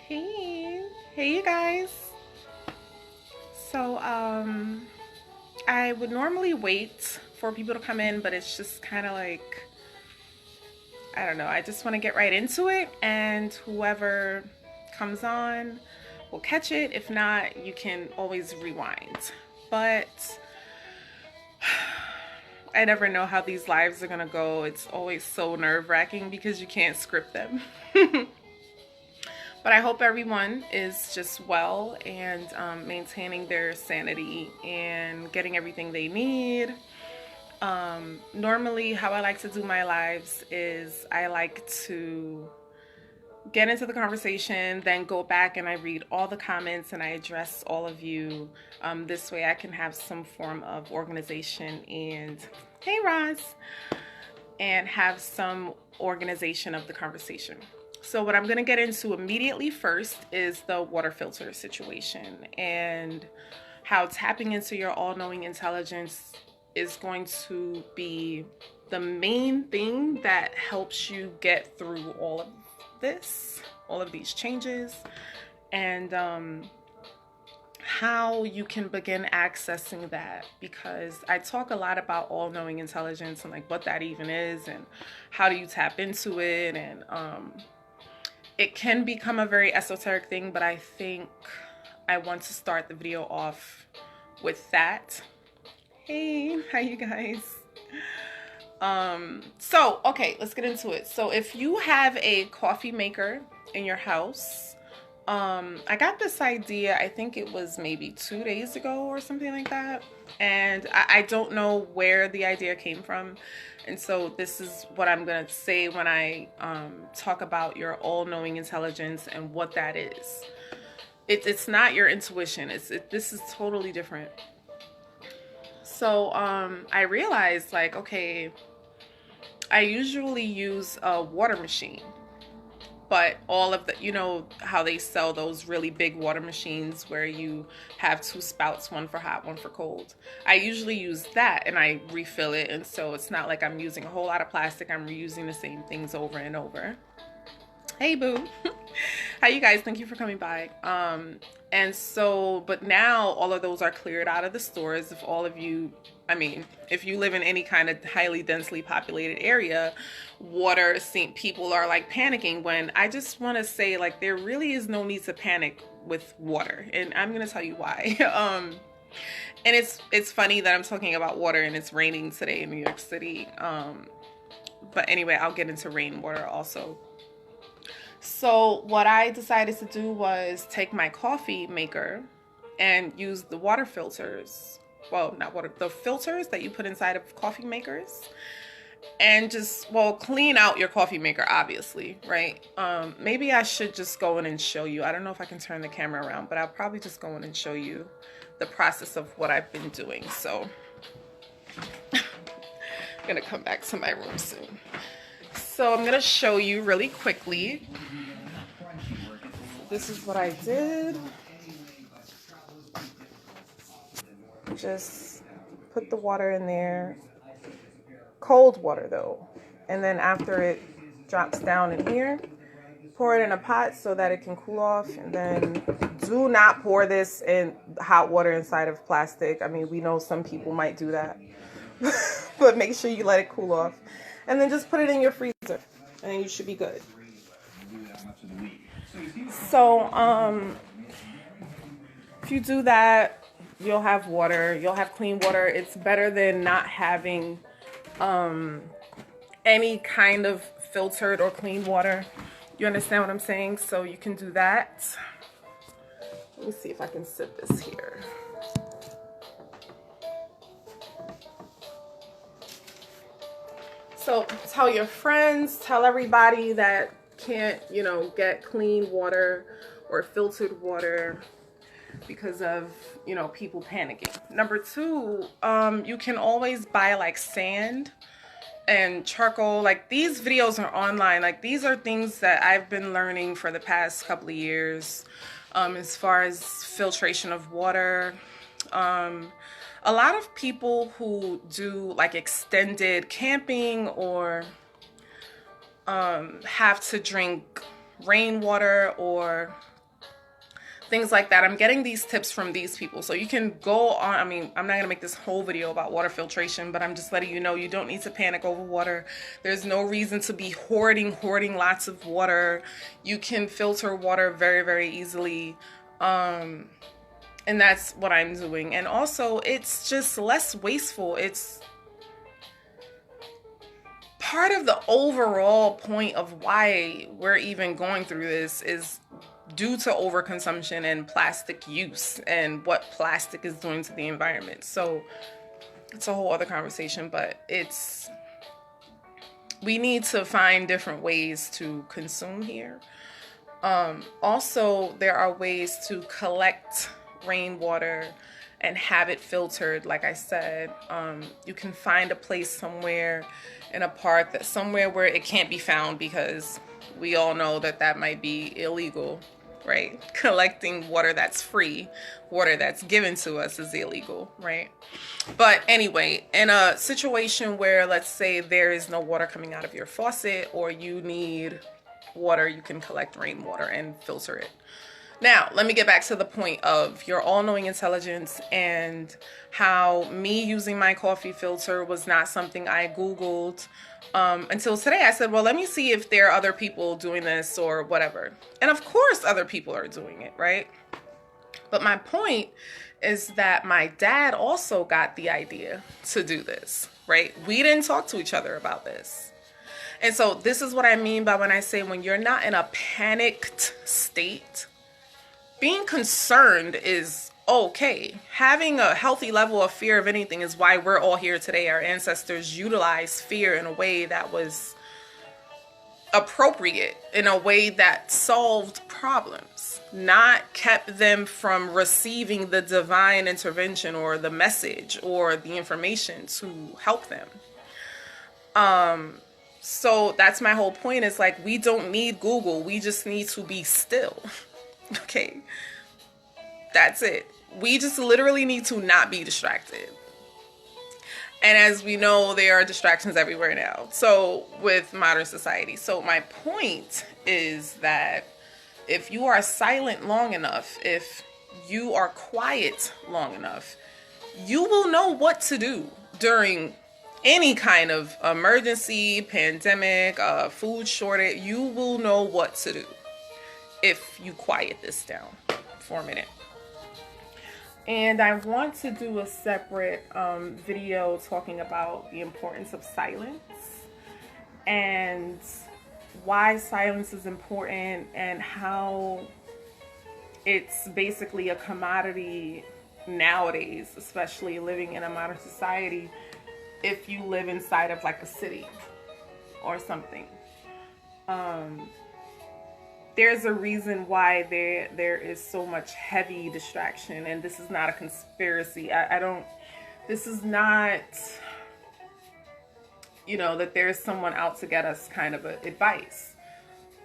Hey you guys. So I would normally wait for people to come in, but it's just kind of like, I don't know, I just want to get right into it, and whoever comes on will catch it. If not, you can always rewind. But I never know how these lives are gonna go. It's always so nerve-wracking because you can't script them. But I hope everyone is just well and maintaining their sanity and getting everything they need. Normally, how I like to do my lives is I like to get into the conversation, then go back and I read all the comments and I address all of you. This way I can have some form of organization and, hey Roz, and have some organization of the conversation. So what I'm going to get into immediately first is the water filter situation and how tapping into your all-knowing intelligence is going to be the main thing that helps you get through all of this, all of these changes, and how you can begin accessing that, because I talk a lot about all-knowing intelligence and like what that even is and how do you tap into it, and it can become a very esoteric thing, but I think I want to start the video off with that. Hey, how you guys? So okay, let's get into it. So if you have a coffee maker in your house, I got this idea, I think it was maybe 2 days ago or something like that, and I don't know where the idea came from. And so this is what I'm gonna say when I talk about your all-knowing intelligence and what that is. It's not your intuition. This is totally different. So I realized, like, okay, I usually use a water machine, but all of the, you know how they sell those really big water machines where you have two spouts, one for hot, one for cold. I usually use that and I refill it, and so it's not like I'm using a whole lot of plastic. I'm reusing the same things over and over. Hey boo. Hi you guys, thank you for coming by. And so, but now all of those are cleared out of the stores. If all of you, I mean, if you live in any kind of highly densely populated area, people are like panicking, when I just want to say, like, there really is no need to panic with water, and I'm gonna tell you why. And it's funny that I'm talking about water and it's raining today in New York City. But anyway, I'll get into rainwater also. So what I decided to do was take my coffee maker and use the water filters. Well, not water, the filters that you put inside of coffee makers, and just, well, clean out your coffee maker, obviously, right? Maybe I should just go in and show you. I don't know if I can turn the camera around, but I'll probably just go in and show you the process of what I've been doing. So I'm gonna come back to my room soon. So I'm gonna show you really quickly. This is what I did. Just put the water in there. Cold water though. And then after it drops down in here, pour it in a pot so that it can cool off. And then do not pour this in hot water inside of plastic. I mean, we know some people might do that. But make sure you let it cool off. And then just put it in your freezer, and then you should be good. So, if you do that, you'll have water. You'll have clean water. It's better than not having any kind of filtered or clean water. You understand what I'm saying? So you can do that. Let me see if I can sip this here. So tell your friends, tell everybody that can't, get clean water or filtered water because of, people panicking. Number two, you can always buy like sand and charcoal. Like, these videos are online. Like, these are things that I've been learning for the past couple of years, as far as filtration of water. A lot of people who do like extended camping or have to drink rainwater or things like that. I'm getting these tips from these people. So you can go on. I mean, I'm not going to make this whole video about water filtration, but I'm just letting you know you don't need to panic over water. There's no reason to be hoarding lots of water. You can filter water very, very easily. And that's what I'm doing. And also, it's just less wasteful. It's part of the overall point of why we're even going through this is due to overconsumption and plastic use and what plastic is doing to the environment. So it's a whole other conversation, but we need to find different ways to consume here. Also, there are ways to collect rainwater and have it filtered. Like I said, you can find a place somewhere in a park, somewhere where it can't be found, because we all know that might be illegal, right? Collecting water that's free, water that's given to us, is illegal, right? But anyway, in a situation where, let's say, there is no water coming out of your faucet, or you need water, you can collect rainwater and filter it. Now, let me get back to the point of your all-knowing intelligence and how me using my coffee filter was not something I Googled until today. I said, well, let me see if there are other people doing this or whatever. And of course, other people are doing it, right? But my point is that my dad also got the idea to do this, right? We didn't talk to each other about this. And so this is what I mean by when I say when you're not in a panicked state, being concerned is okay. Having a healthy level of fear of anything is why we're all here today. Our ancestors utilized fear in a way that was appropriate, in a way that solved problems, not kept them from receiving the divine intervention or the message or the information to help them. So that's my whole point, is like, we don't need Google. We just need to be still. Okay, that's it. We just literally need to not be distracted. And as we know, there are distractions everywhere now. So with modern society. So my point is that if you are silent long enough, if you are quiet long enough, you will know what to do during any kind of emergency, pandemic, food shortage. You will know what to do if you quiet this down for a minute. And I want to do a separate video talking about the importance of silence and why silence is important and how it's basically a commodity nowadays, especially living in a modern society, if you live inside of like a city or something. There's a reason why there is so much heavy distraction, and this is not a conspiracy. This is not, that there's someone out to get us kind of advice.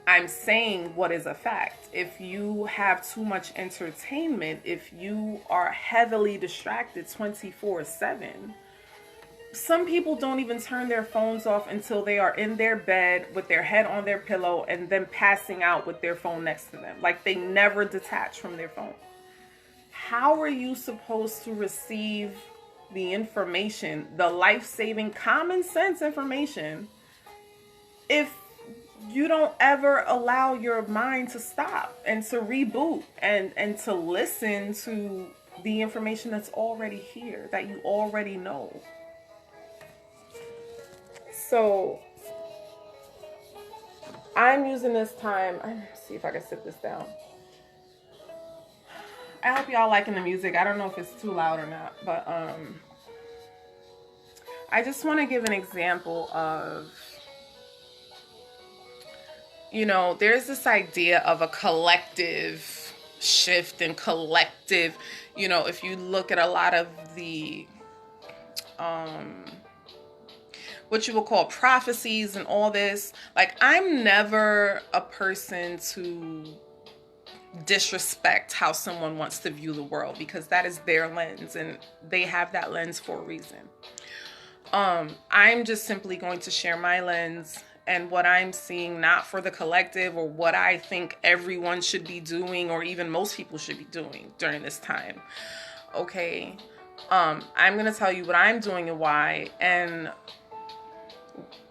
I'm saying what is a fact. If you have too much entertainment, if you are heavily distracted 24/7, some people don't even turn their phones off until they are in their bed with their head on their pillow and then passing out with their phone next to them. Like, they never detach from their phone. How are you supposed to receive the information, the life-saving, common sense information, if you don't ever allow your mind to stop and to reboot and to listen to the information that's already here, that you already know? So I'm using this time. Let's see if I can sit this down. I hope y'all liking the music. I don't know if it's too loud or not, but I just want to give an example of, there's this idea of a collective shift and collective, if you look at a lot of the what you would call prophecies and all this, like, I'm never a person to disrespect how someone wants to view the world, because that is their lens and they have that lens for a reason. I'm just simply going to share my lens and what I'm seeing, not for the collective or what I think everyone should be doing or even most people should be doing during this time. Okay. I'm going to tell you what I'm doing and why. And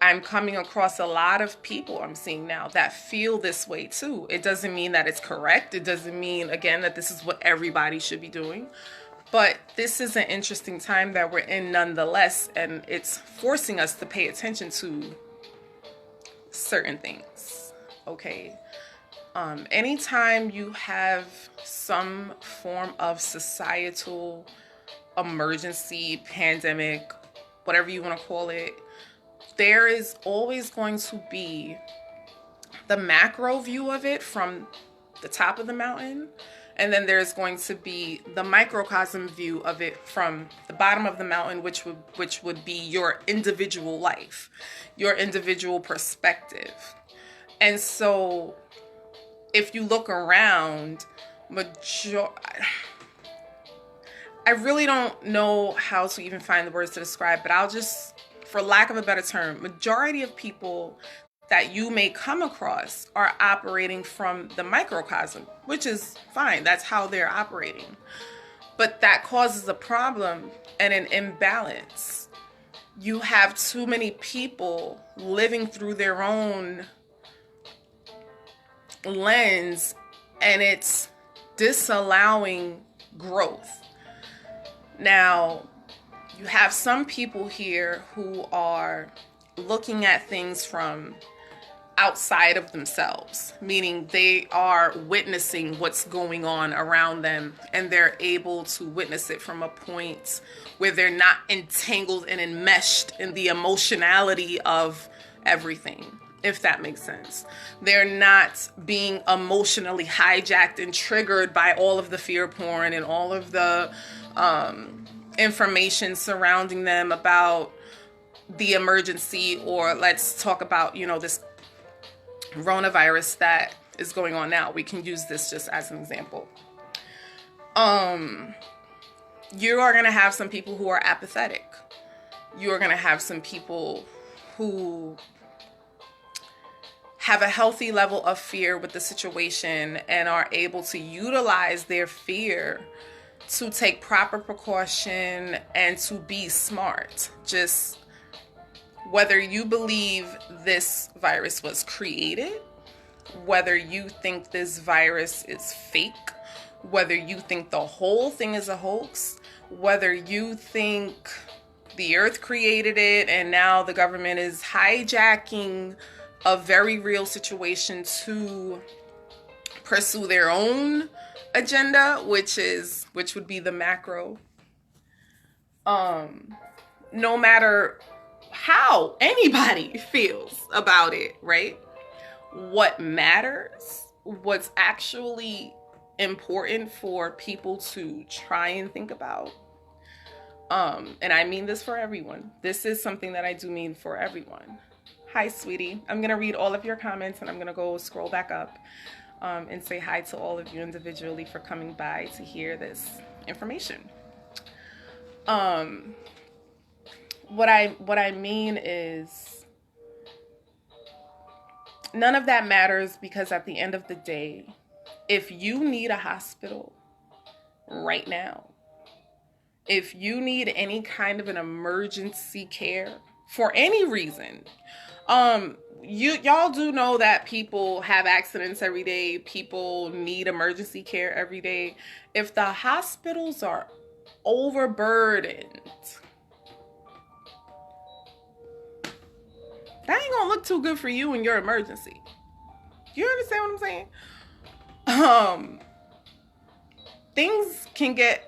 I'm coming across a lot of people I'm seeing now that feel this way too. It doesn't mean that it's correct. It doesn't mean, again, that this is what everybody should be doing. But this is an interesting time that we're in nonetheless, and it's forcing us to pay attention to certain things, okay? Anytime you have some form of societal emergency, pandemic, whatever you want to call it, there is always going to be the macro view of it from the top of the mountain, and then there's going to be the microcosm view of it from the bottom of the mountain, which would be your individual life, your individual perspective. And so if you look around, I really don't know how to even find the words to describe, but I'll just, for lack of a better term, majority of people that you may come across are operating from the microcosm, which is fine. That's how they're operating. But that causes a problem and an imbalance. You have too many people living through their own lens, and it's disallowing growth. Now, you have some people here who are looking at things from outside of themselves, meaning they are witnessing what's going on around them, and they're able to witness it from a point where they're not entangled and enmeshed in the emotionality of everything, if that makes sense. They're not being emotionally hijacked and triggered by all of the fear porn and all of the information surrounding them about the emergency, or let's talk about, this coronavirus that is going on now. We can use this just as an example. You are going to have some people who are apathetic. You are going to have some people who have a healthy level of fear with the situation and are able to utilize their fear to take proper precaution and to be smart. Just whether you believe this virus was created, whether you think this virus is fake, whether you think the whole thing is a hoax, whether you think the earth created it and now the government is hijacking a very real situation to pursue their own agenda, which would be the macro. No matter how anybody feels about it, right? What matters, what's actually important for people to try and think about, and I mean this for everyone. This is something that I do mean for everyone. Hi, sweetie. I'm going to read all of your comments, and I'm going to go scroll back up and say hi to all of you individually for coming by to hear this information. What I mean is, none of that matters, because at the end of the day, if you need a hospital right now, if you need any kind of an emergency care for any reason, y'all do know that people have accidents every day. People need emergency care every day. If the hospitals are overburdened, that ain't gonna look too good for you in your emergency. You understand what I'm saying? Things can get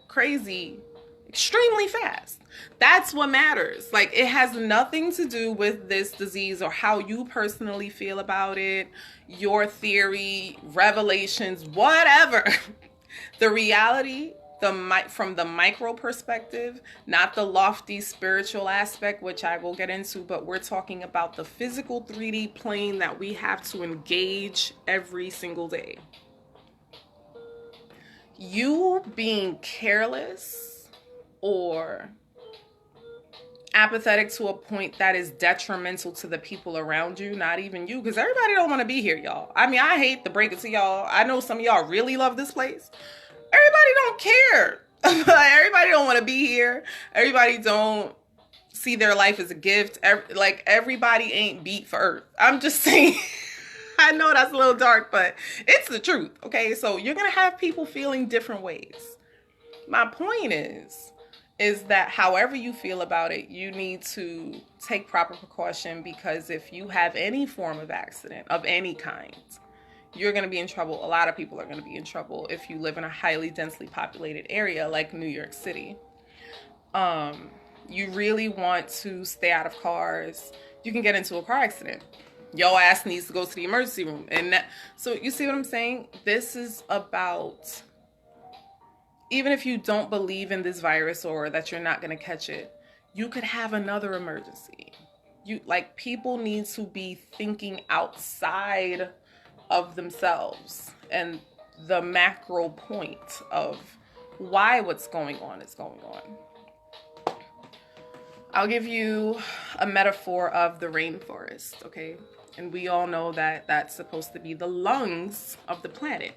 crazy extremely fast. That's what matters. Like, it has nothing to do with this disease or how you personally feel about it, your theory, revelations, whatever. The reality, from the micro perspective, not the lofty spiritual aspect, which I will get into, but we're talking about the physical 3D plane that we have to engage every single day. You being careless or apathetic to a point that is detrimental to the people around you, not even you, because everybody don't want to be here, y'all. I mean, I hate to break it to y'all. I know some of y'all really love this place. Everybody don't care. Everybody don't want to be here. Everybody don't see their life as a gift. Like, everybody ain't beat for Earth. I'm just saying. I know that's a little dark, but it's the truth. Okay, so you're gonna have people feeling different ways. My point is that however you feel about it, you need to take proper precaution, because if you have any form of accident of any kind, you're going to be in trouble. A lot of people are going to be in trouble if you live in a highly densely populated area like New York City. You really want to stay out of cars. You can get into a car accident. Your ass needs to go to the emergency room. So you see what I'm saying? This is about, even if you don't believe in this virus or that you're not going to catch it, you could have another emergency. People need to be thinking outside of themselves and the macro point of why what's going on is going on. I'll give you a metaphor of the rainforest, okay? And we all know that that's supposed to be the lungs of the planet.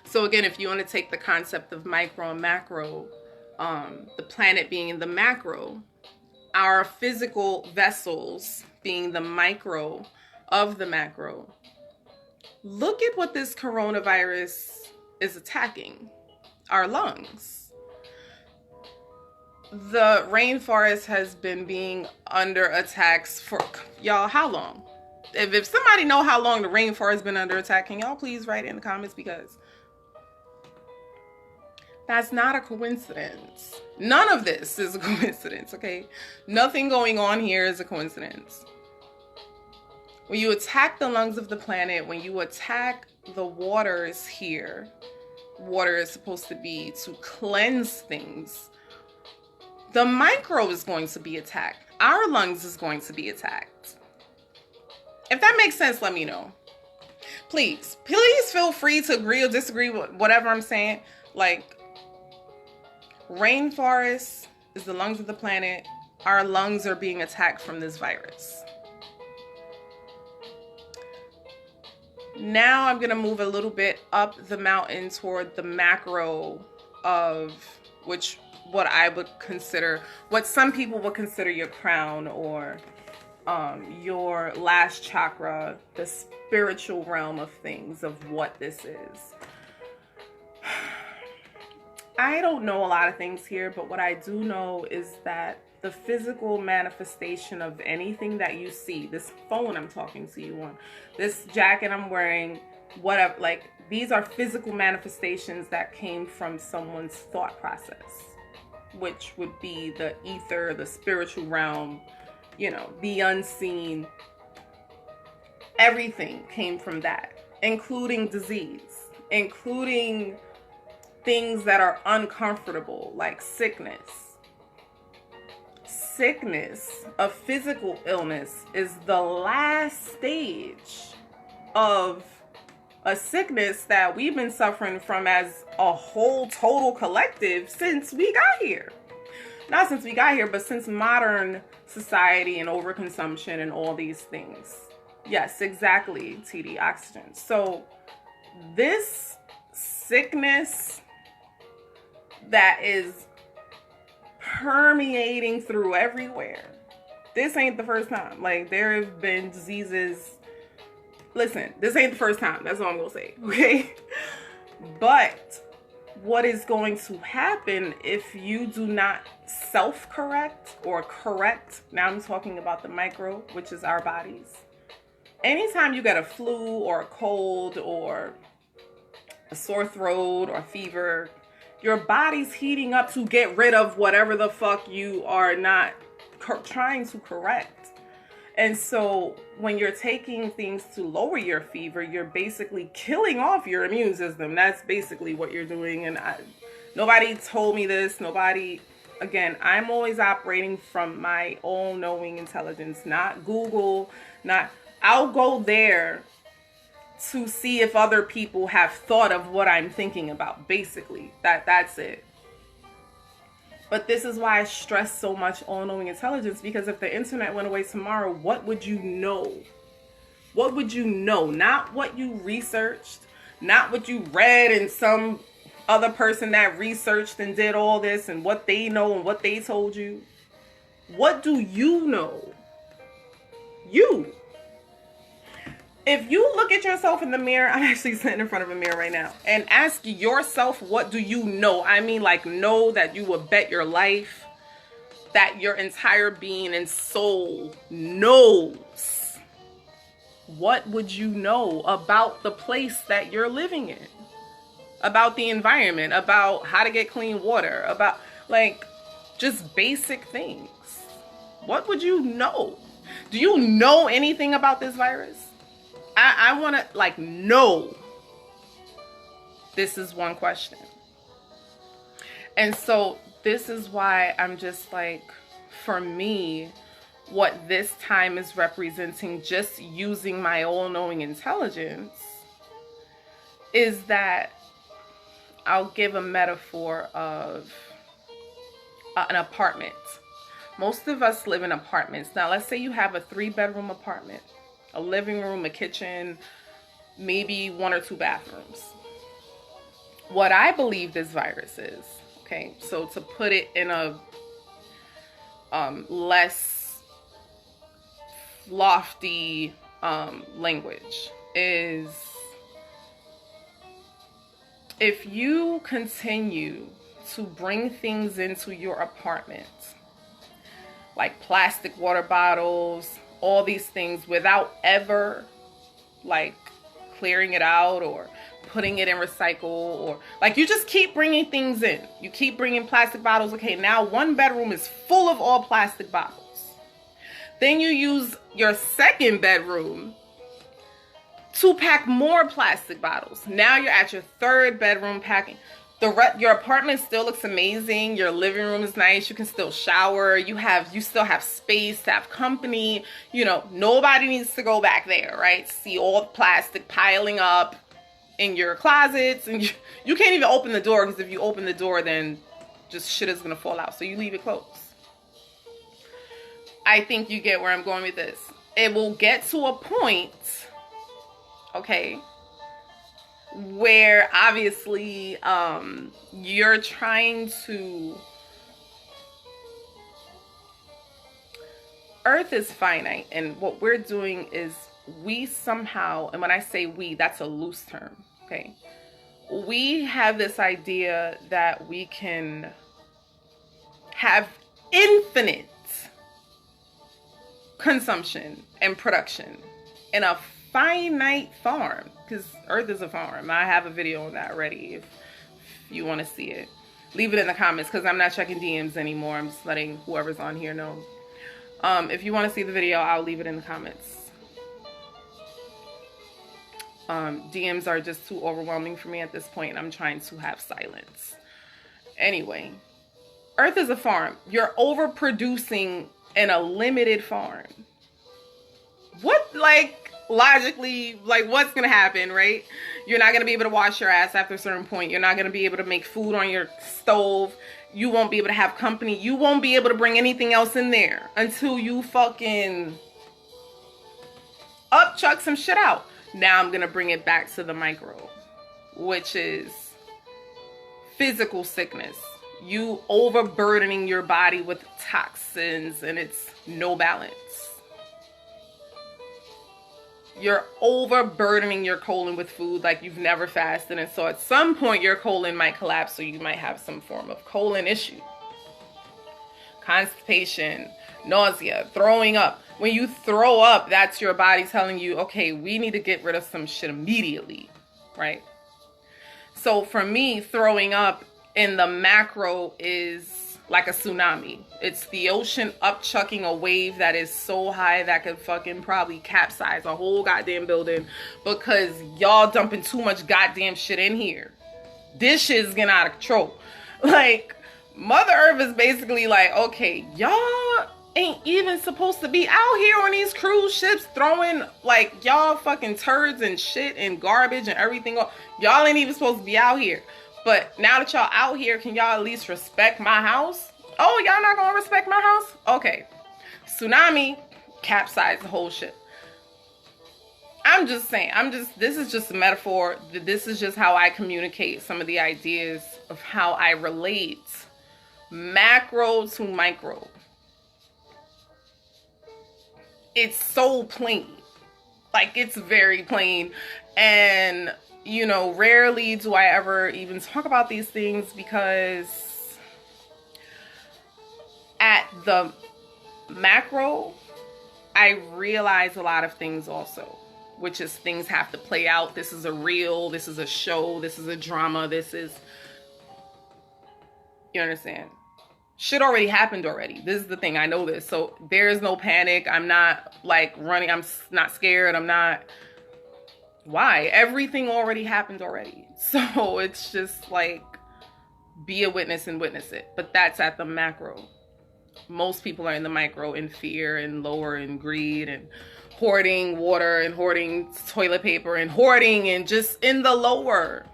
So again, if you want to take the concept of micro and macro, the planet being the macro, our physical vessels being the micro of the macro, look at what this coronavirus is attacking: our lungs. The rainforest has been being under attacks for, y'all, how long? If somebody know how long the rainforest has been under attack, can y'all please write it in the comments, because that's not a coincidence. None of this is a coincidence, okay? Nothing going on here is a coincidence. When you attack the lungs of the planet, when you attack the waters here, water is supposed to be to cleanse things. The micro is going to be attacked. Our lungs is going to be attacked. If that makes sense, let me know. Please feel free to agree or disagree with whatever I'm saying. Like, rainforest is the lungs of the planet. Our lungs are being attacked from this virus. Now I'm going to move a little bit up the mountain toward the macro of what I would consider, what some people would consider your crown, or your last chakra, the spiritual realm of things, of what this is. I don't know a lot of things here, but what I do know is that the physical manifestation of anything that you see, this phone I'm talking to you on, this jacket I'm wearing, whatever, like, these are physical manifestations that came from someone's thought process, which would be the ether, the spiritual realm, the unseen. Everything came from that, including disease, including things that are uncomfortable, like sickness. Sickness, a physical illness, is the last stage of a sickness that we've been suffering from as a whole total collective since we got here. Not since we got here, but since modern society and overconsumption and all these things. Yes, exactly, TD, oxygen. So this sickness that is permeating through everywhere, this ain't the first time. Like, there have been diseases. Listen, this ain't the first time. That's all I'm gonna say, okay? But what is going to happen if you do not self-correct or correct? Now I'm talking about the micro, which is our bodies. Anytime you get a flu or a cold or a sore throat or fever, your body's heating up to get rid of whatever the fuck you are not trying to correct. And so when you're taking things to lower your fever, you're basically killing off your immune system. That's basically what you're doing. And nobody told me this. Again, I'm always operating from my own knowing intelligence, not Google, I'll go there to see if other people have thought of what I'm thinking about. Basically, that's it. But this is why I stress so much all-knowing intelligence, because if the internet went away tomorrow, what would you know? What would you know? Not what you researched, not what you read and some other person that researched and did all this and what they know and what they told you. What do you know? You. If you look at yourself in the mirror, I'm actually sitting in front of a mirror right now, and ask yourself, what do you know? I mean, like, know that you will bet your life that your entire being and soul knows. What would you know about the place that you're living in? About the environment, about how to get clean water, about, like, just basic things. What would you know? Do you know anything about this virus? I want to, like, know. This is one question. And so this is why I'm just like, for me, what this time is representing, just using my all-knowing intelligence, is that I'll give a metaphor of an apartment. Most of us live in apartments. Now, let's say you have a 3-bedroom apartment. A living room, a kitchen, maybe 1 or 2 bathrooms. What I believe this virus is, okay, so to put it in a less lofty language, is if you continue to bring things into your apartment, like plastic water bottles, all these things, without ever, like, clearing it out or putting it in recycle, or, like, you just keep bringing things in. You keep bringing plastic bottles. Okay, now 1 bedroom is full of all plastic bottles. Then you use your 2nd bedroom to pack more plastic bottles. Now you're at your 3rd bedroom packing. Your apartment still looks amazing. Your living room is nice. You can still shower. You still have space to have company. You know, nobody needs to go back there, right? See all the plastic piling up in your closets, and you can't even open the door, because if you open the door, then just shit is gonna fall out. So you leave it closed. I think you get where I'm going with this. It will get to a point, okay, where obviously you're trying to, Earth is finite, and what we're doing is we somehow, and when I say we, that's a loose term, okay, we have this idea that we can have infinite consumption and production in a finite farm, because Earth is a farm. I have a video on that already if you want to see it. Leave it in the comments, because I'm not checking DMs anymore. I'm just letting whoever's on here know. If you want to see the video, I'll leave it in the comments. DMs are just too overwhelming for me at this point, and I'm trying to have silence. Anyway, Earth is a farm. You're overproducing in a limited farm. What, like, logically, like, what's gonna happen, right? You're not gonna be able to wash your ass after a certain point. You're not gonna be able to make food on your stove. You won't be able to have company. You won't be able to bring anything else in there until you fucking upchuck some shit out. Now I'm gonna bring it back to the micro, which is physical sickness. You overburdening your body with toxins, and it's no balance. You're overburdening your colon with food like you've never fasted, and so at some point your colon might collapse, so you might have some form of colon issue. Constipation, nausea, throwing up. When you throw up, that's your body telling you, okay, we need to get rid of some shit immediately, right? So for me, throwing up in the macro is like a tsunami. It's the ocean upchucking a wave that is so high that could fucking probably capsize a whole goddamn building, because y'all dumping too much goddamn shit in here. This shit is getting out of control. Like, Mother Earth is basically like, okay, y'all ain't even supposed to be out here on these cruise ships throwing, like, y'all fucking turds and shit and garbage and everything. Y'all ain't even supposed to be out here. But now that y'all out here, can y'all at least respect my house? Oh, y'all not gonna respect my house? Okay. Tsunami capsized the whole ship. I'm just saying, this is just a metaphor. This is just how I communicate some of the ideas of how I relate macro to micro. It's so plain. Like, it's very plain. And, you know, rarely do I ever even talk about these things because at the macro, I realize a lot of things also, which is things have to play out. This is a reel, this is a show, this is a drama, this is, you understand? Shit already happened already. This is the thing. I know this. So there is no panic. I'm not like running. I'm not scared. I'm not. Why? Everything already happened already. So it's just like, be a witness and witness it. But that's at the macro. Most people are in the micro in fear and lower in greed and hoarding water and hoarding toilet paper and hoarding and just in the lower.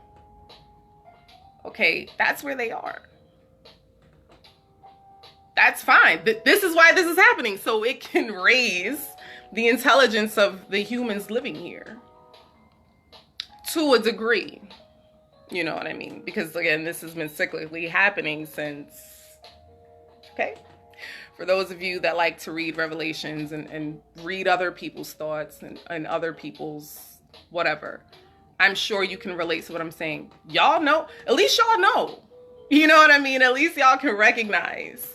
Okay, that's where they are. That's fine. This is why this is happening. So it can raise the intelligence of the humans living here to a degree. You know what I mean? Because again, this has been cyclically happening since, okay? For those of you that like to read Revelations and read other people's thoughts and other people's whatever, I'm sure you can relate to what I'm saying. Y'all know, at least y'all know. You know what I mean? At least y'all can recognize.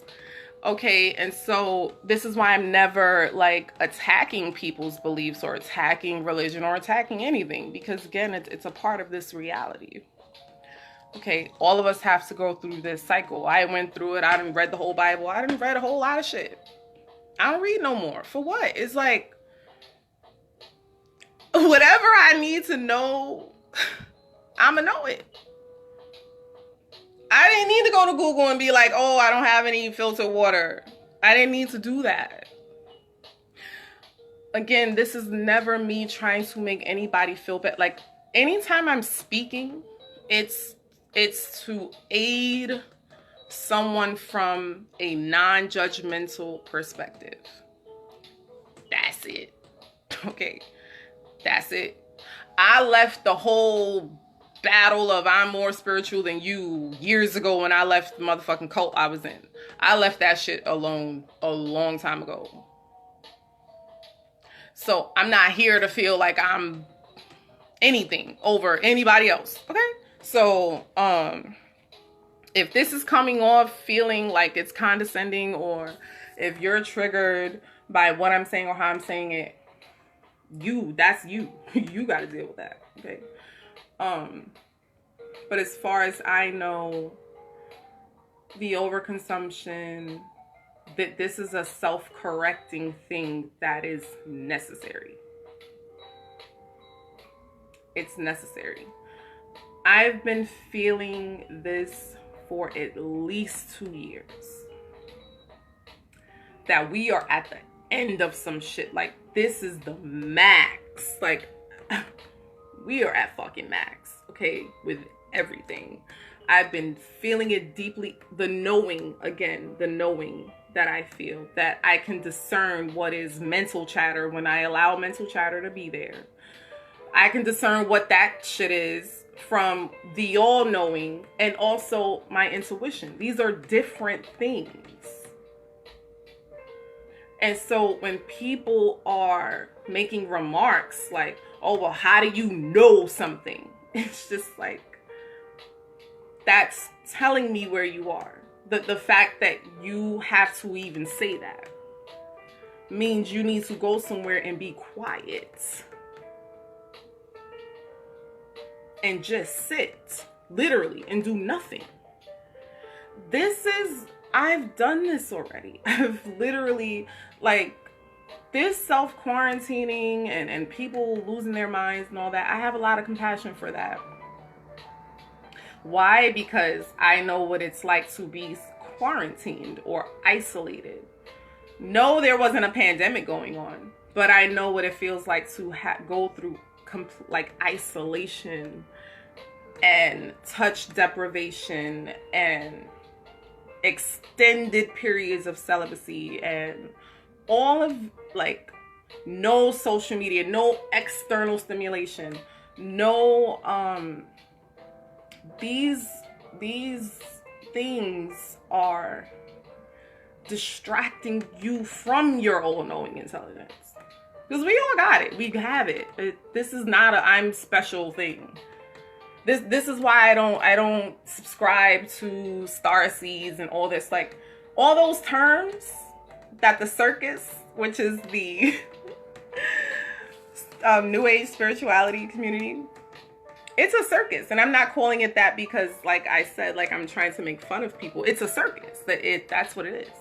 Okay, and so this is why I'm never like attacking people's beliefs or attacking religion or attacking anything, because again, it's a part of this reality. Okay, all of us have to go through this cycle. I went through it. I done read the whole Bible. I done read a whole lot of shit. I don't read no more. For what? It's like, whatever I need to know, I'ma know it. I didn't need to go to Google and be like, oh, I don't have any filtered water. I didn't need to do that. Again, this is never me trying to make anybody feel bad. Like, anytime I'm speaking, it's to aid someone from a non-judgmental perspective. That's it. Okay. That's it. I left the whole battle of I'm more spiritual than you years ago when I left the motherfucking cult I was in. I left that shit alone a long time ago. So I'm not here to feel like I'm anything over anybody else. Okay? So if this is coming off feeling like it's condescending, or if you're triggered by what I'm saying or how I'm saying it, that's you. You got to deal with that. Okay? But as far as I know, the overconsumption, that this is a self-correcting thing that is necessary. It's necessary. I've been feeling this for at least 2 years. That we are at the end of some shit. Like, this is the max. Like, we are at fucking max, okay, with everything. I've been feeling it deeply, the knowing that I feel, that I can discern what is mental chatter when I allow mental chatter to be there. I can discern what that shit is from the all-knowing and also my intuition. These are different things. And so when people are making remarks like, oh, well, how do you know something? It's just like, that's telling me where you are. The fact that you have to even say that means you need to go somewhere and be quiet. And just sit, literally, and do nothing. I've done this already. I've literally, like, this self-quarantining and people losing their minds and all that, I have a lot of compassion for that. Why? Because I know what it's like to be quarantined or isolated. No, there wasn't a pandemic going on, but I know what it feels like to go through like isolation and touch deprivation and extended periods of celibacy and all of, like, no social media, no external stimulation, no these things are distracting you from your all-knowing intelligence. Because we all got it. We have it. This is not a I'm special thing. This is why I don't subscribe to star seeds and all this. Like, all those terms that the circus, which is the New Age spirituality community, it's a circus. And I'm not calling it that because, like I said, like, I'm trying to make fun of people. It's a circus. That's what it is.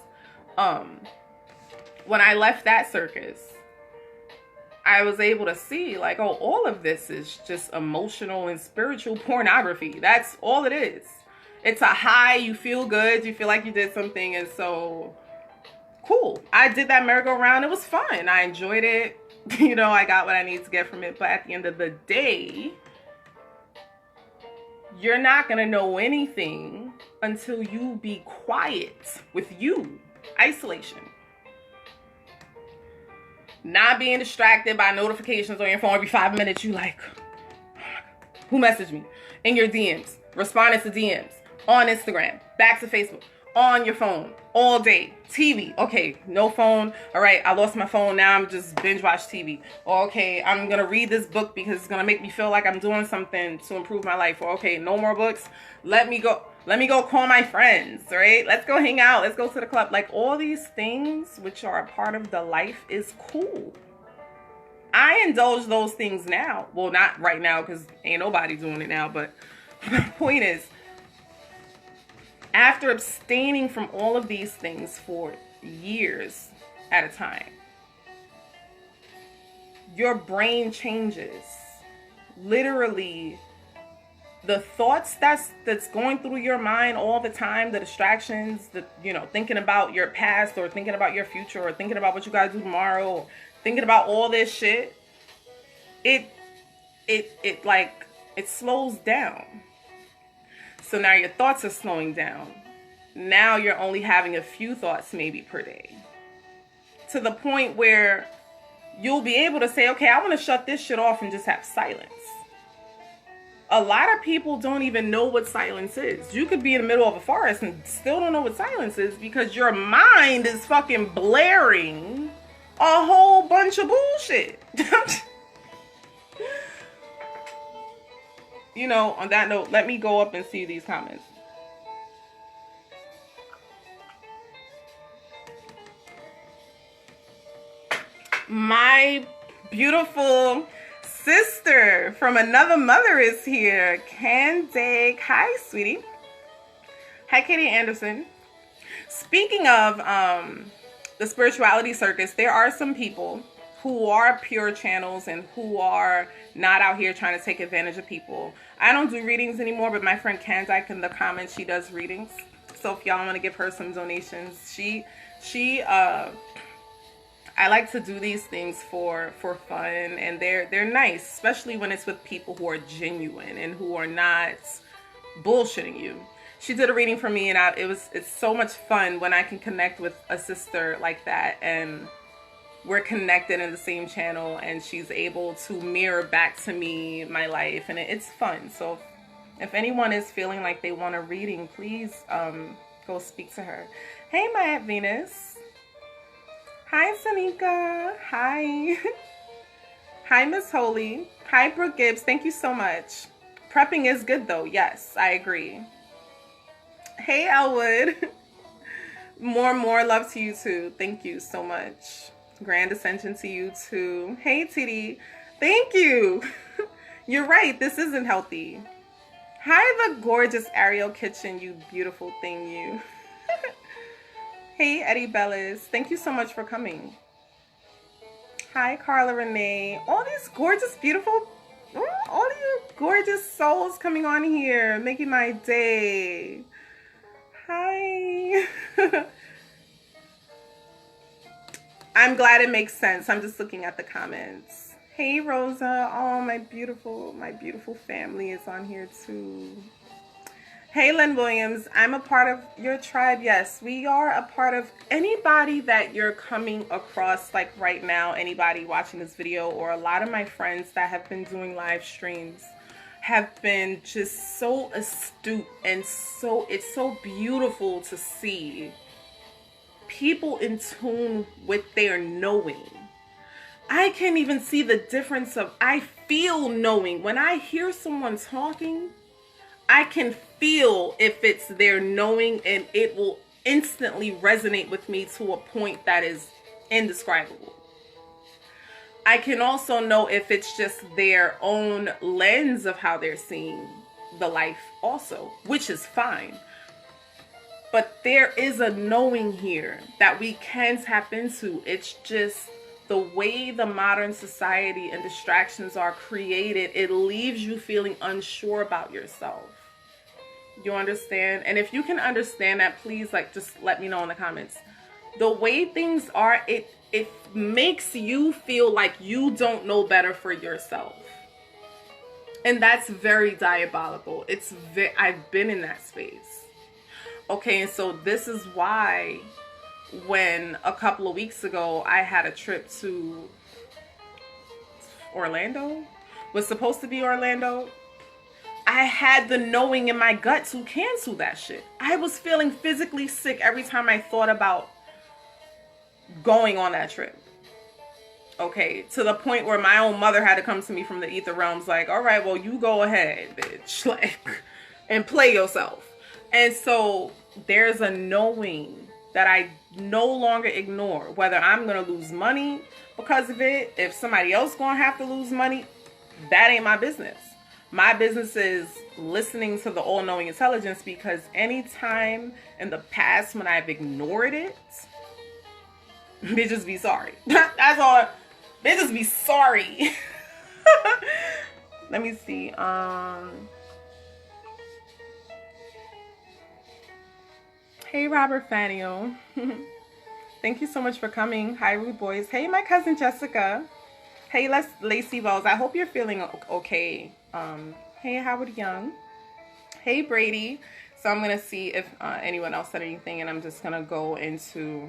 When I left that circus, I was able to see, like, oh, all of this is just emotional and spiritual pornography. That's all it is. It's a high. You feel good. You feel like you did something. And so, cool. I did that merry-go-round. It was fun. I enjoyed it. You know, I got what I needed to get from it. But at the end of the day, you're not going to know anything until you be quiet with you. Isolation. Not being distracted by notifications on your phone every 5 minutes. You like, who messaged me? In your DMs. Responding to DMs. On Instagram. Back to Facebook. On your phone. All day. TV. Okay, no phone. All right, I lost my phone. Now I'm just binge watch TV. Or, okay, I'm going to read this book because it's going to make me feel like I'm doing something to improve my life. Or, okay, no more books. Let me go call my friends, right? Let's go hang out. Let's go to the club. Like, all these things which are a part of the life is cool. I indulge those things now. Well, not right now because ain't nobody doing it now. But the point is, after abstaining from all of these things for years at a time, your brain changes. Literally, the thoughts that's going through your mind all the time, the distractions, thinking about your past or thinking about your future or thinking about what you gotta do tomorrow, or thinking about all this shit, it slows down. So now your thoughts are slowing down. Now you're only having a few thoughts maybe per day. To the point where you'll be able to say, okay, I want to shut this shit off and just have silence. A lot of people don't even know what silence is. You could be in the middle of a forest and still don't know what silence is because your mind is fucking blaring a whole bunch of bullshit. You know, on that note, let me go up and see these comments. My beautiful sister from another mother is here. Candig. Hi, sweetie. Hi, Katie Anderson. Speaking of the spirituality circus, there are some people who are pure channels and who are not out here trying to take advantage of people. I don't do readings anymore, but my friend Candyk in the comments, she does readings. So if y'all want to give her some donations, I like to do these things for fun, and they're nice, especially when it's with people who are genuine and who are not bullshitting you. She did a reading for me, and it's so much fun when I can connect with a sister like that, and we're connected in the same channel, and she's able to mirror back to me my life, and it's fun. So if anyone is feeling like they want a reading, please go speak to her. Hey, my Aunt Venus. Hi, Sanika. Hi. Hi, Miss Holy. Hi, Brooke Gibbs. Thank you so much. Prepping is good, though. Yes, I agree. Hey, Elwood. More love to you, too. Thank you so much. Grand ascension to you, too. Hey, TD. Thank you. You're right. This isn't healthy. Hi, the gorgeous Ariel Kitchen, you beautiful thing, you. Hey, Eddie Bellis. Thank you so much for coming. Hi, Carla Renee. All these gorgeous, beautiful, all you gorgeous souls coming on here, making my day. Hi. I'm glad it makes sense. I'm just looking at the comments. Hey, Rosa. Oh, my beautiful family is on here too. Hey, Len Williams, I'm a part of your tribe. Yes, we are a part of anybody that you're coming across, like right now, anybody watching this video, or a lot of my friends that have been doing live streams have been just so astute, and it's so beautiful to see people in tune with their knowing. I can't even see the difference of, I feel knowing. When I hear someone talking, I can feel if it's their knowing, and it will instantly resonate with me to a point that is indescribable. I can also know if it's just their own lens of how they're seeing the life also, which is fine. But there is a knowing here that we can tap into. It's just the way the modern society and distractions are created, it leaves you feeling unsure about yourself. You understand? And if you can understand that, please, like, just let me know in the comments. The way things are, it makes you feel like you don't know better for yourself. And that's very diabolical. I've been in that space. Okay, and so this is why when a couple of weeks ago I had a trip to Orlando, was supposed to be Orlando, I had the knowing in my gut to cancel that shit. I was feeling physically sick every time I thought about going on that trip. Okay, to the point where my own mother had to come to me from the ether realms like, all right, well, you go ahead, bitch, like, and play yourself. And so there's a knowing that I no longer ignore, whether I'm going to lose money because of it. If somebody else going to have to lose money, that ain't my business. My business is listening to the all-knowing intelligence, because anytime in the past when I've ignored it, bitches be sorry. That's all. Bitches be sorry. Let me see. Hey, Robert Fanio. Thank you so much for coming. Hi, Rude Boys. Hey, my cousin Jessica. Hey, Lacey Wells. I hope you're feeling okay. Hey, Howard Young. Hey, Brady. So I'm going to see if anyone else said anything, and I'm just going to go into...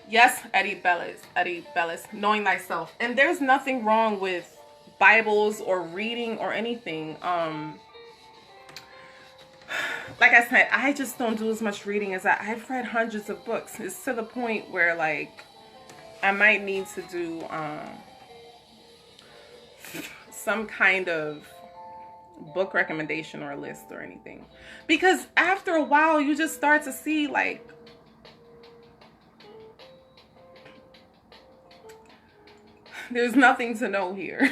yes, Eddie Bellis, knowing thyself. And there's nothing wrong with Bibles or reading or anything. Like I said, I just don't do as much reading as I've read hundreds of books. It's to the point where, like, I might need to do some kind of book recommendation or list or anything. Because after a while, you just start to see, like, there's nothing to know here.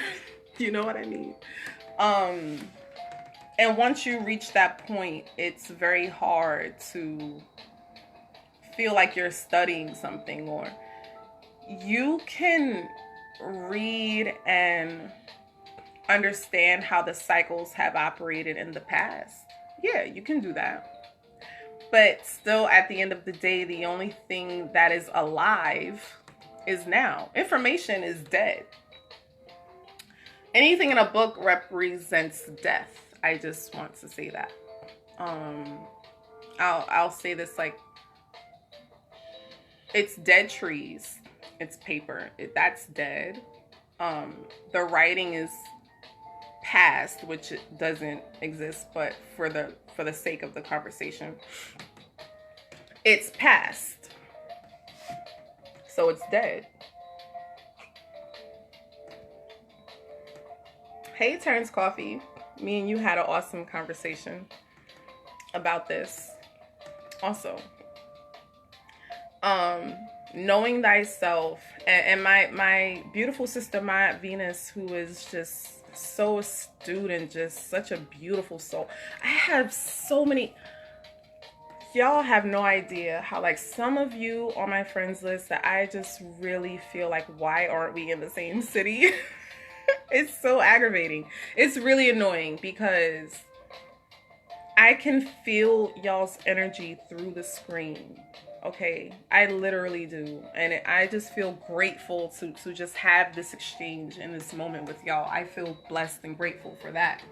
You know what I mean? And once you reach that point, it's very hard to feel like you're studying something. Or you can read and understand how the cycles have operated in the past. Yeah, you can do that. But still, at the end of the day, the only thing that is alive is now. Information is dead. Anything in a book represents death. I just want to say that. I'll say this, like, it's dead trees. It's paper. That's dead. The writing is past, which doesn't exist, but for the sake of the conversation, it's past. So it's dead. Hey, Terrence Coffee. Me and you had an awesome conversation about this. Also, knowing thyself, and my beautiful sister Maya Venus, who is just so astute and just such a beautiful soul. I have so many. Y'all have no idea how, like, some of you on my friends list that I just really feel like, why aren't we in the same city? It's so aggravating. It's really annoying because I can feel y'all's energy through the screen. Okay, I literally do. And I just feel grateful to just have this exchange in this moment with y'all. I feel blessed and grateful for that.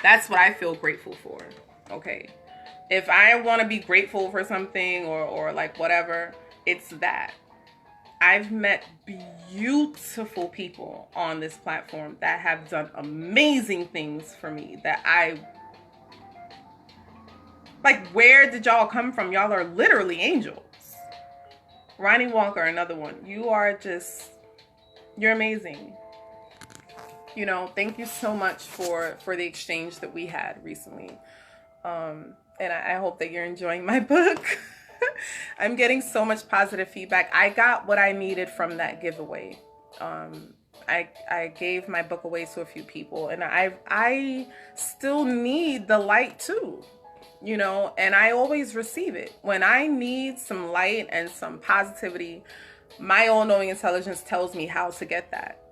That's what I feel grateful for. Okay. If I want to be grateful for something or like whatever, it's that. I've met beautiful people on this platform that have done amazing things for me that I like. Where did y'all come from? Y'all are literally angels. Ronnie Walker, another one. You're amazing. You know, thank you so much for the exchange that we had recently. And I hope that you're enjoying my book. I'm getting so much positive feedback. I got what I needed from that giveaway. I gave my book away to a few people, and I still need the light too, you know, and I always receive it. When I need some light and some positivity, my all-knowing intelligence tells me how to get that.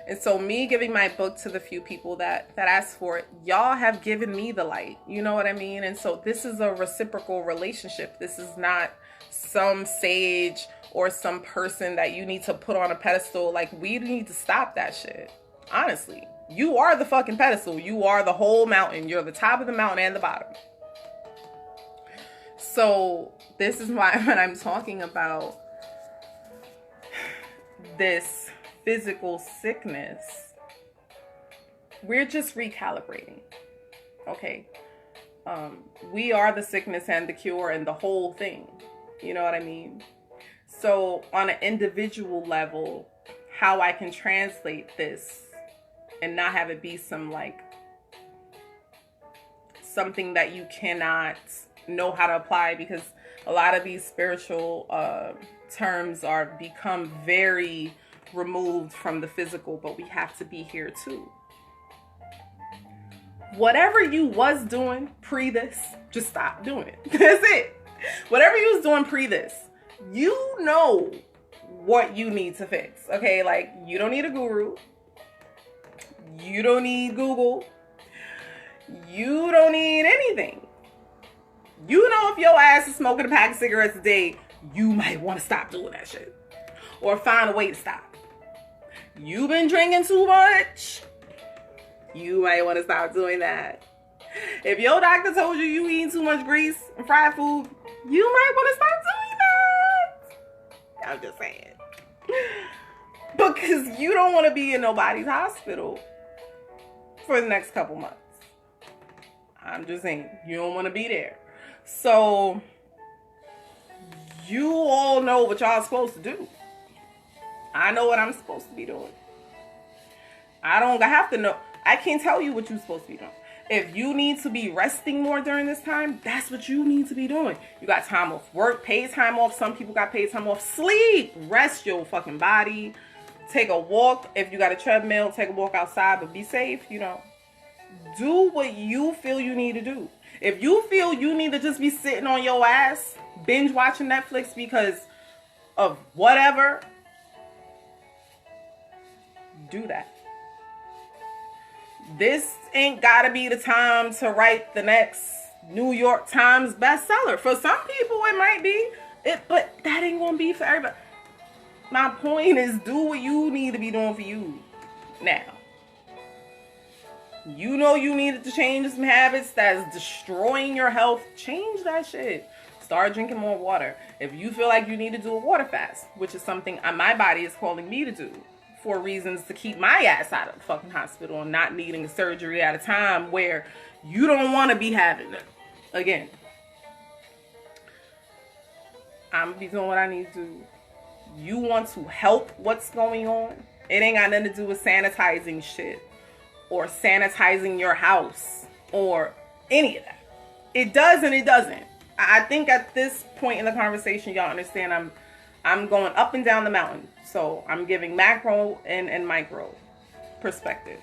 And so me giving my book to the few people that asked for it, y'all have given me the light. You know what I mean? And so this is a reciprocal relationship. This is not some sage or some person that you need to put on a pedestal. Like, we need to stop that shit. Honestly, you are the fucking pedestal. You are the whole mountain. You're the top of the mountain and the bottom. So this is why when I'm talking about this physical sickness, we're just recalibrating. Okay. We are the sickness and the cure and the whole thing. You know what I mean? So on an individual level, how I can translate this and not have it be something that you cannot know how to apply, because a lot of these spiritual terms are become very removed from the physical, but we have to be here too. Whatever you was doing pre this, just stop doing it. That's it. Whatever you was doing pre this, you know what you need to fix. Okay, like, you don't need a guru. You don't need Google. You don't need anything. You know, if your ass is smoking a pack of cigarettes a day, you might want to stop doing that shit, or find a way to stop. You've been drinking too much, you might want to stop doing that. If your doctor told you you eating too much grease and fried food, you might want to stop doing that. I'm just saying. Because you don't want to be in nobody's hospital for the next couple months. I'm just saying, you don't want to be there. So you all know what y'all supposed to do. I know what I'm supposed to be doing. I don't have to know. I can't tell you what you're supposed to be doing. If you need to be resting more during this time, that's what you need to be doing. You got time off work, paid time off. Some people got paid time off. Sleep. Rest your fucking body. Take a walk. If you got a treadmill, take a walk outside, but be safe, you know. Do what you feel you need to do. If you feel you need to just be sitting on your ass, binge watching Netflix because of whatever, do that. This ain't gotta be the time to write the next New York Times bestseller. For some people it might be, but that ain't gonna be for everybody. My point is, do what you need to be doing for you now. You know you needed to change some habits that's destroying your health. Change that shit. Start drinking more water. If you feel like you need to do a water fast, which is something my body is calling me to do for reasons to keep my ass out of the fucking hospital and not needing a surgery at a time where you don't want to be having it. Again, I'm going to be doing what I need to do. You want to help what's going on? It ain't got nothing to do with sanitizing shit or sanitizing your house or any of that. It does and it doesn't. I think at this point in the conversation, y'all understand I'm going up and down the mountain. So I'm giving macro and micro perspective.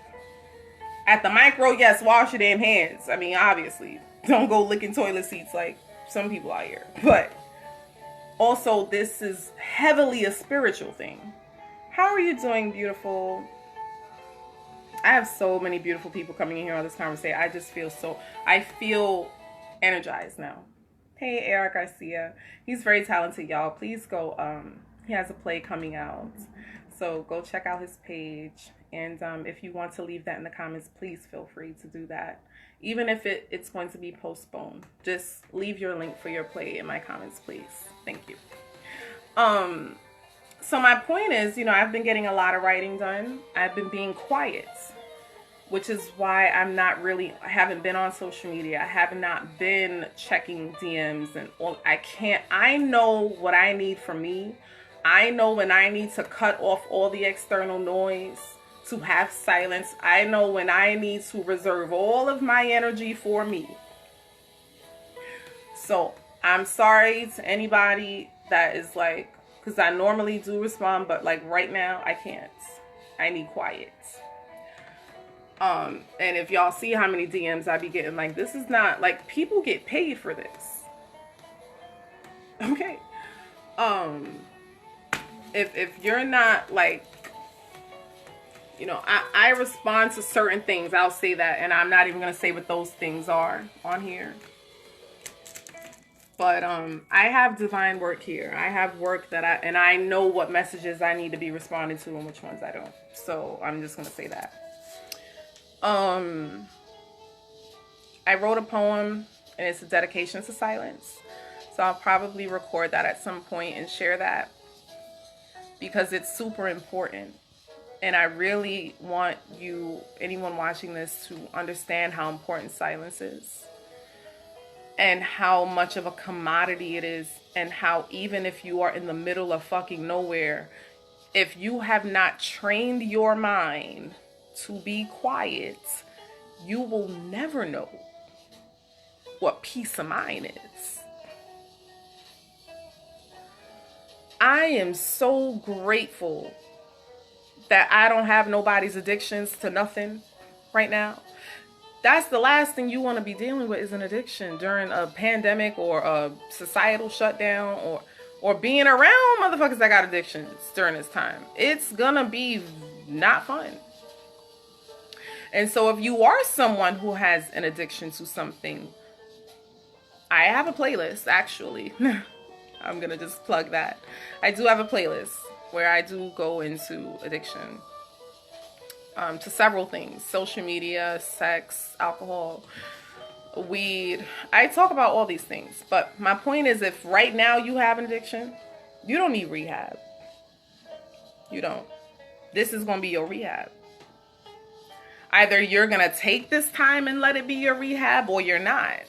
At the micro, yes, wash your damn hands. I mean, obviously, don't go licking toilet seats like some people out here. But also, this is heavily a spiritual thing. How are you doing, beautiful? I have so many beautiful people coming in here on this conversation. I just feel energized now. Hey, Eric Garcia. He's very talented, y'all. Please go. He has a play coming out. So go check out his page And if you want to leave that in the comments, please feel free to do that. Even if it's going to be postponed, just leave your link for your play in my comments, please. Thank you. So my point is, you know, I've been getting a lot of writing done. I've been being quiet, which is why I haven't been on social media. I have not been checking DMs and all. I know what I need for me. I know when I need to cut off all the external noise, to have silence. I know when I need to reserve all of my energy for me. So I'm sorry to anybody that is like, because I normally do respond, but like right now I can't. I need quiet. And if y'all see how many DMs I be getting, like, this is not, like, people get paid for this. Okay. If you're not, like, you know, I respond to certain things. I'll say that, and I'm not even going to say what those things are on here. But I have divine work here. I have work that I know what messages I need to be responding to and which ones I don't. So I'm just going to say that. I wrote a poem, and it's a dedication to silence. So I'll probably record that at some point and share that, because it's super important. And I really want anyone watching this, to understand how important silence is, and how much of a commodity it is, and how even if you are in the middle of fucking nowhere, if you have not trained your mind to be quiet, you will never know what peace of mind is. I am so grateful that I don't have nobody's addictions to nothing right now. That's the last thing you want to be dealing with, is an addiction during a pandemic or a societal shutdown, or being around motherfuckers that got addictions during this time. It's gonna be not fun. And so if you are someone who has an addiction to something, I have a playlist, actually. I'm gonna just plug that. I do have a playlist where I do go into addiction to several things: social media, sex, alcohol, weed. I talk about all these things. But my point is, if right now you have an addiction, you don't need rehab. You don't. This is going to be your rehab. Either you're going to take this time and let it be your rehab, or you're not.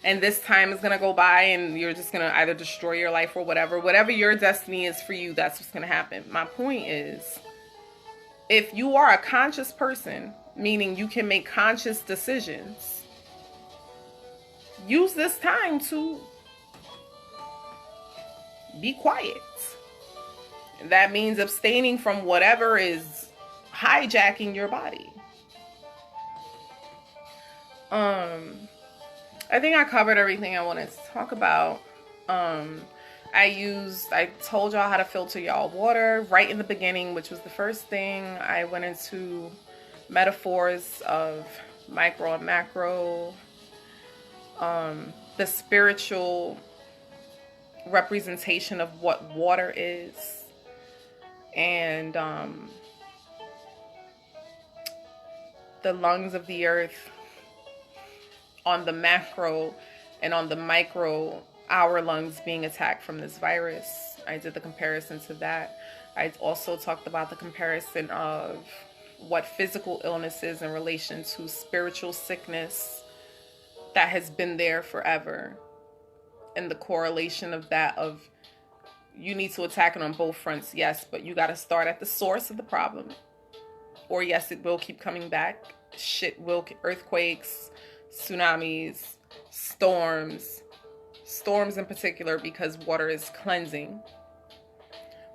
And this time is going to go by and you're just going to either destroy your life or whatever. Whatever your destiny is for you, that's what's going to happen. My point is, if you are a conscious person, meaning you can make conscious decisions, use this time to be quiet. That means abstaining from whatever is hijacking your body. I think I covered everything I wanted to talk about. I told y'all how to filter y'all water right in the beginning, which was the first thing. I went into metaphors of micro and macro, the spiritual representation of what water is, and the lungs of the earth on the macro, and on the micro, our lungs being attacked from this virus. I did the comparison to that. I also talked about the comparison of what physical illness is in relation to spiritual sickness that has been there forever, and the correlation of that, of you need to attack it on both fronts, yes, but you got to start at the source of the problem, or yes, it will keep coming back. Earthquakes, tsunamis, storms in particular, because water is cleansing.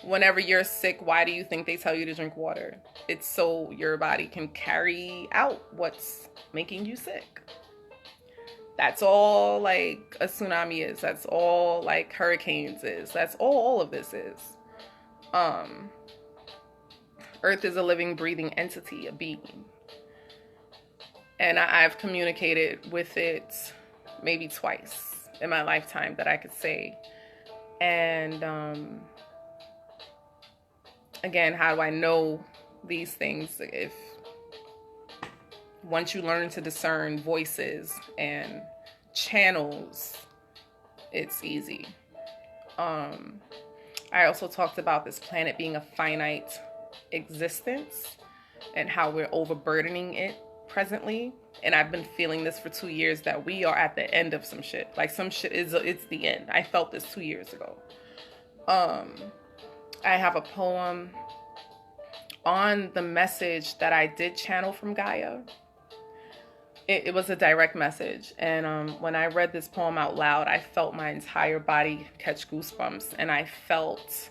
Whenever you're sick, why do you think they tell you to drink water? It's so your body can carry out what's making you sick. That's all like a tsunami is. That's all like hurricanes is. That's all of this is. Earth is a living, breathing entity, a being. And I've communicated with it maybe twice in my lifetime that I could say. And again, how do I know these things, if once you learn to discern voices and channels, it's easy. I also talked about this planet being a finite existence and how we're overburdening it presently. And I've been feeling this for 2 years, that we are at the end of some shit. Like, some shit it's the end. I felt this 2 years ago. I have a poem on the message that I did channel from Gaia. It was a direct message. And when I read this poem out loud, I felt my entire body catch goosebumps. And I felt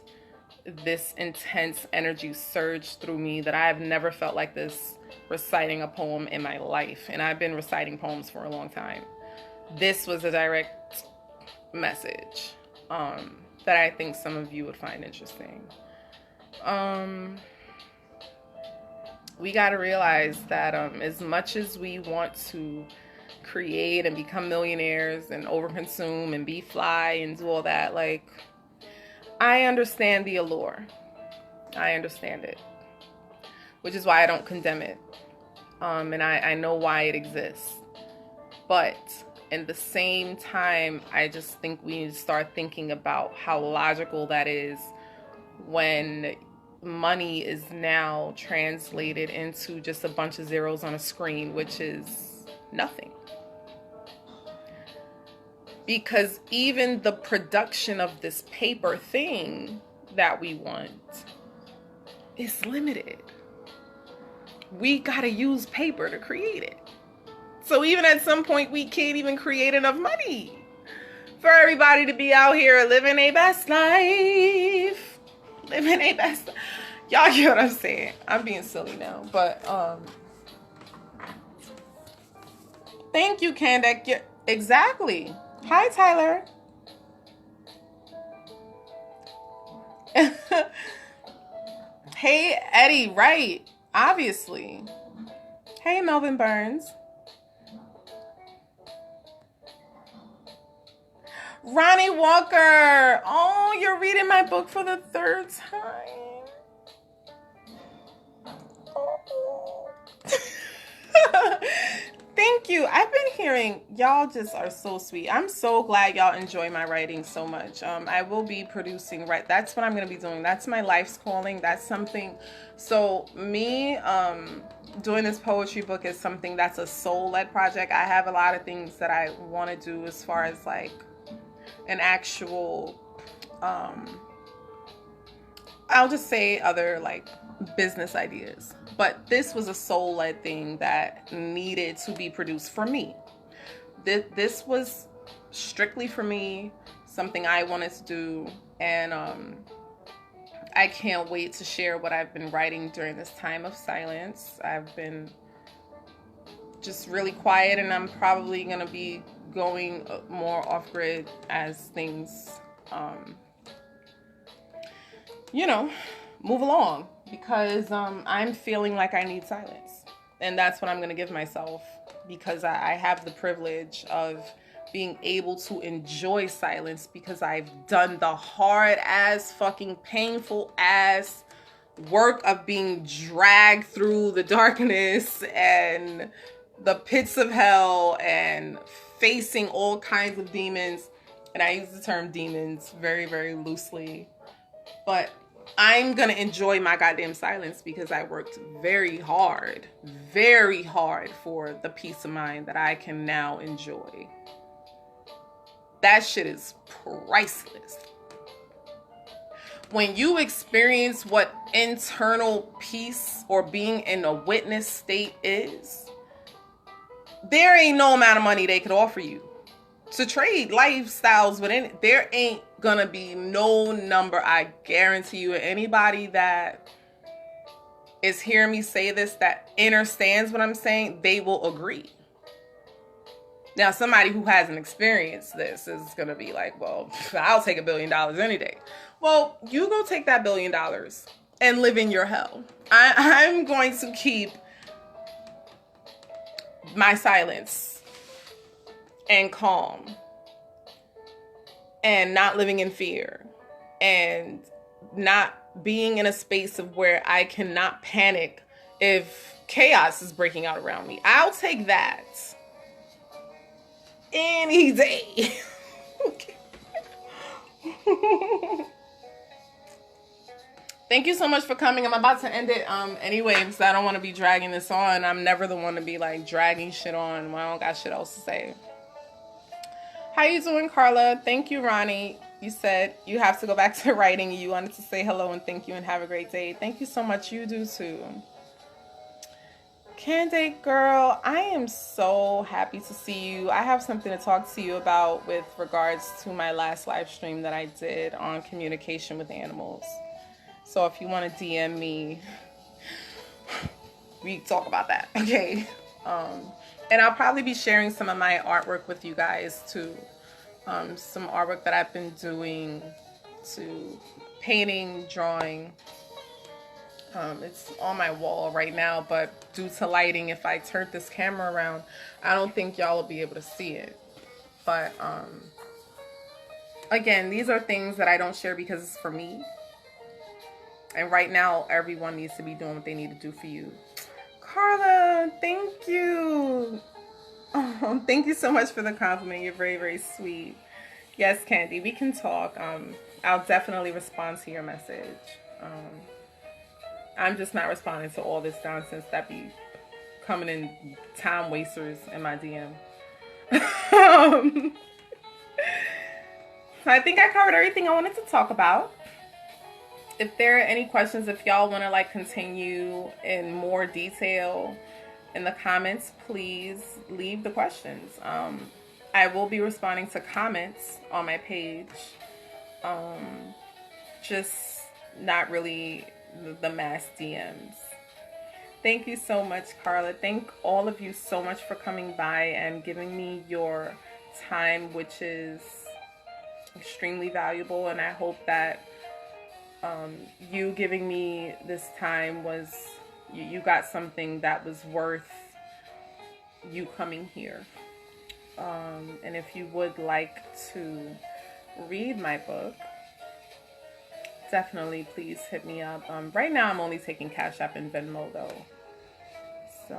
this intense energy surge through me that I have never felt like this reciting a poem in my life. And I've been reciting poems for a long time. This was a direct message that I think some of you would find interesting. We got to realize that as much as we want to create and become millionaires and overconsume and be fly and do all that, like, I understand the allure. I understand it, which is why I don't condemn it. And I know why it exists. But in the same time, I just think we need to start thinking about how logical that is when money is now translated into just a bunch of zeros on a screen, which is nothing. Because even the production of this paper thing that we want is limited. We gotta use paper to create it. So even at some point, we can't even create enough money for everybody to be out here living a best life. Living a best. Y'all get what I'm saying. I'm being silly now, but thank you, Kandak. Yeah, exactly. Hi, Tyler. Hey, Eddie. Right. Obviously. Hey, Melvin Burns. Ronnie Walker. Oh, you're reading my book for the 3rd time. Oh. Thank you. I've been hearing y'all just are so sweet. I'm so glad y'all enjoy my writing so much. I will be producing, right? That's what I'm going to be doing. That's my life's calling. That's something. So me doing this poetry book is something that's a soul-led project. I have a lot of things that I want to do as far as like an actual I'll just say other like business ideas, but this was a soul-led thing that needed to be produced for me. This was strictly for me, something I wanted to do, and I can't wait to share what I've been writing during this time of silence. I've been just really quiet, and I'm probably gonna be going more off-grid as things move along, because I'm feeling like I need silence, and that's what I'm gonna give myself, because I have the privilege of being able to enjoy silence, because I've done the hard ass fucking painful ass work of being dragged through the darkness and the pits of hell and facing all kinds of demons. And I use the term demons very, very loosely, but I'm gonna enjoy my goddamn silence, because I worked very hard for the peace of mind that I can now enjoy. That shit is priceless. When you experience what internal peace or being in a witness state is, there ain't no amount of money they could offer you to trade lifestyles within it. There ain't gonna be no number. I guarantee you, anybody that is hearing me say this, that understands what I'm saying, they will agree. Now, somebody who hasn't experienced this is gonna be like, well, I'll take $1 billion any day. Well, you go take that $1 billion and live in your hell. I'm going to keep my silence and calm and not living in fear and not being in a space of where I cannot panic if chaos is breaking out around me. I'll take that any day. Okay. Thank you so much for coming. I'm about to end it anyway because I don't want to be dragging this on. I'm never the one to be like dragging shit on when I don't got shit else to say. How you doing, Carla? Thank you, Ronnie. You said you have to go back to writing. You wanted to say hello and thank you and have a great day. Thank you so much. You do too. Candidate girl, I am so happy to see you. I have something to talk to you about with regards to my last live stream that I did on communication with animals. So if you want to DM me, we talk about that, okay? And I'll probably be sharing some of my artwork with you guys too. Some artwork that I've been doing to painting, drawing. It's on my wall right now, but due to lighting, if I turn this camera around, I don't think y'all will be able to see it. But again, these are things that I don't share because it's for me. And right now, everyone needs to be doing what they need to do for you. Carla, thank you. Oh, thank you so much for the compliment. You're very, very sweet. Yes, Candy, we can talk. I'll definitely respond to your message. I'm just not responding to all this nonsense that be coming in time wasters in my DM. So I think I covered everything I wanted to talk about. If there are any questions, if y'all want to like continue in more detail in the comments, please leave the questions. I will be responding to comments on my page. Just not really the mass DMs. Thank you so much, Carla. Thank all of you so much for coming by and giving me your time, which is extremely valuable. And I hope that you giving me this time was, you got something that was worth you coming here. And if you would like to read my book, definitely please hit me up. Right now I'm only taking Cash App and Venmo though. So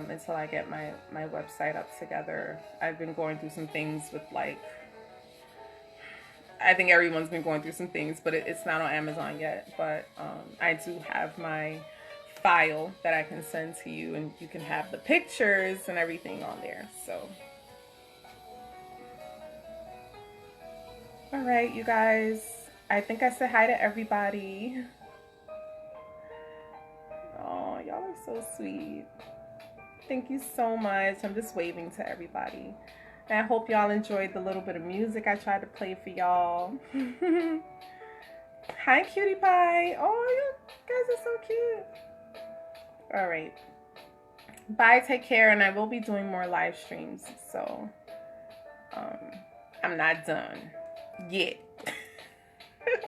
until I get my website up together, I've been going through some things with like, I think everyone's been going through some things, but it's not on Amazon yet. But I do have my file that I can send to you, and you can have the pictures and everything on there. So, all right, you guys. I think I said hi to everybody. Oh, y'all are so sweet. Thank you so much. I'm just waving to everybody. And I hope y'all enjoyed the little bit of music I tried to play for y'all. Hi, cutie pie. Oh, you guys are so cute. All right. Bye, take care, and I will be doing more live streams. So, I'm not done yet.